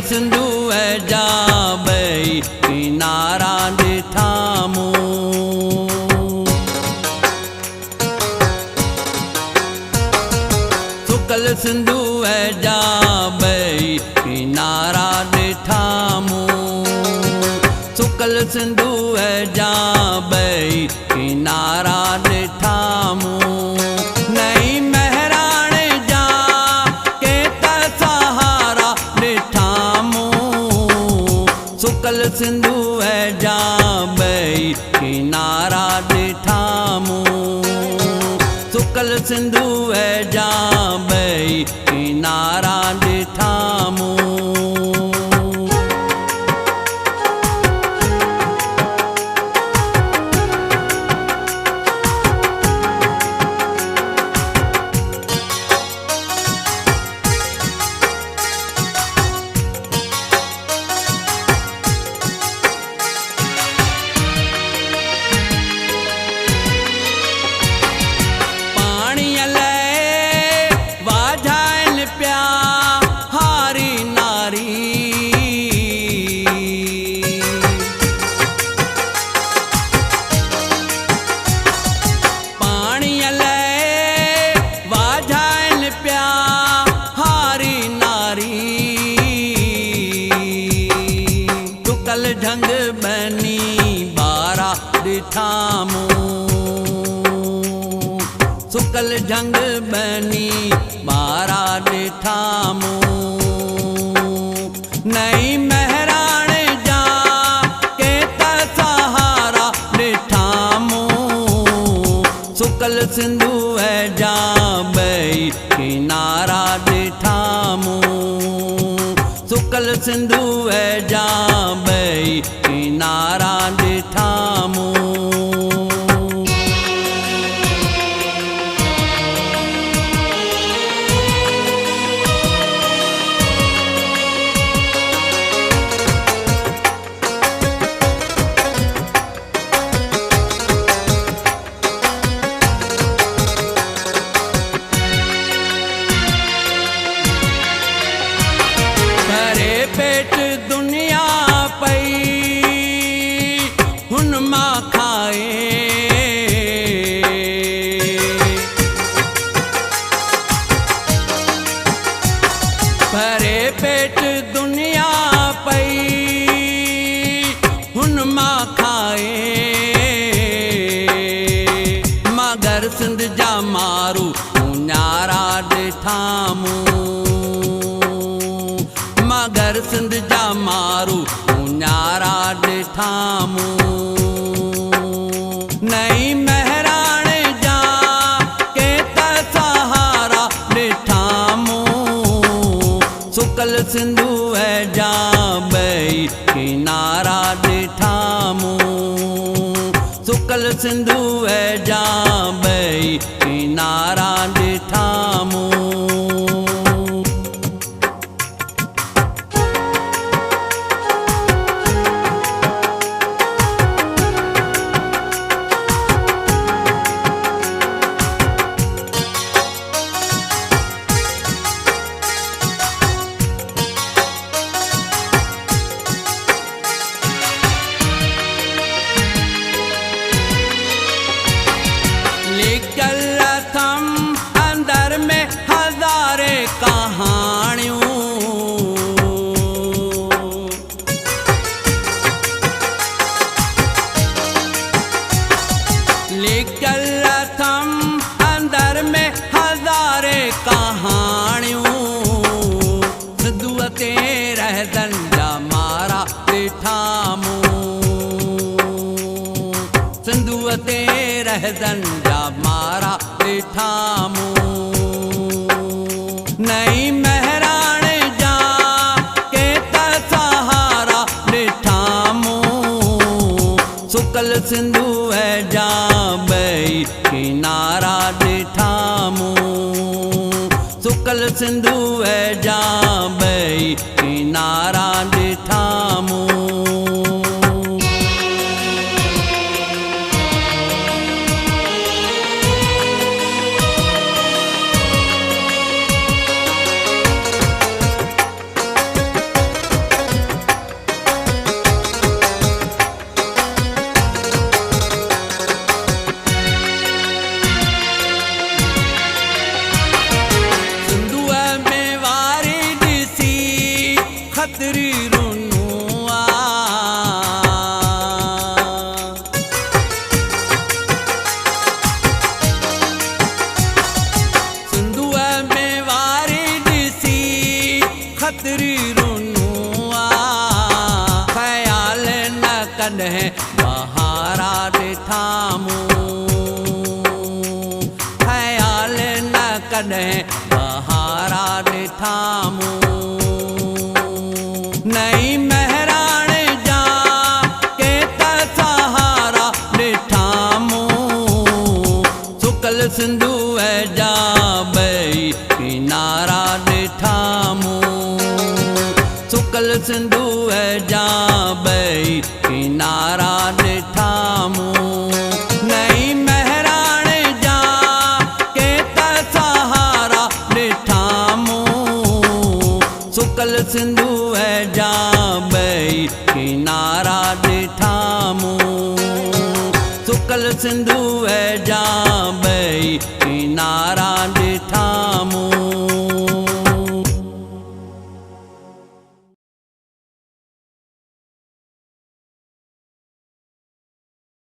सिंधु जा बई किनारा ॾिठामूं। सुकल सिंधु जा बई किनारा ॾिठामूं। सुकल सिंधु जा बई किनारा ॾिठामूं। नई महराण जा के त सहारा ॾिठामूं। सुकल सिंधु जा बई किनारा ॾिठामूं। सुकल सिंधु जा बई किनारा ॾिठामूं। ढंग बनी बारा ॾिठामूं। सुकल ढंग बनी बारा ॾिठामूं। नई महराण जा के त सहारा ॾिठामूं। सुकल सिंधु जा बई किनारा ॾिठामूं। सुकल सिंधु जा बई किनारा ॾिठामूं। पेट दुनिया पई हुन मां खाए। भरे पेट दुनिया पई हुन मां खाए। मगर सिंध जा मारू न्यारा ॾिठामूं। मगर सिंध जा मारू न्यारा ॾिठामूं। नई महराण जा के त सहारा ॾिठामूं। सुकल सिंधु जा बई किनारा ॾिठामूं। सुकल सिंधु जा बई किनारा ॾिठामूं। लिखल थम अंदर में हज़ारे कहानियूं। लिखल थम अंदर में हज़ारे कहानियूं। सिंधुअ ते रहदन जा मारा ॾिठामूं। सिंधुअ ते रहदन जा मारा ॾिठामूं। नई महराण जा के त सहारा ॾिठामूं। सुकल सिंधु जा बई किनारा ॾिठामूं। सुकल सिंधु जा बई किनारा ॾिठामूं। भीतरी रुनुआ ख्याल न कॾहिं बहारा ॾिठामूं ख्याल न कॾहिं बहारा ॾिठामूं नई महराण जा के त सहारा ॾिठामूं सुकल सिंधू जा ॿई किनारा ॾिठामूं सुकल सिंधू जा ॿई किनारा ॾिठामूं नई महराण जा के त सहारा ॾिठामूं सुकल सिंधू जा ॿई किनारा ॾिठामूं सुकल सिंधू जा ॿई किनारा ॾिठामूं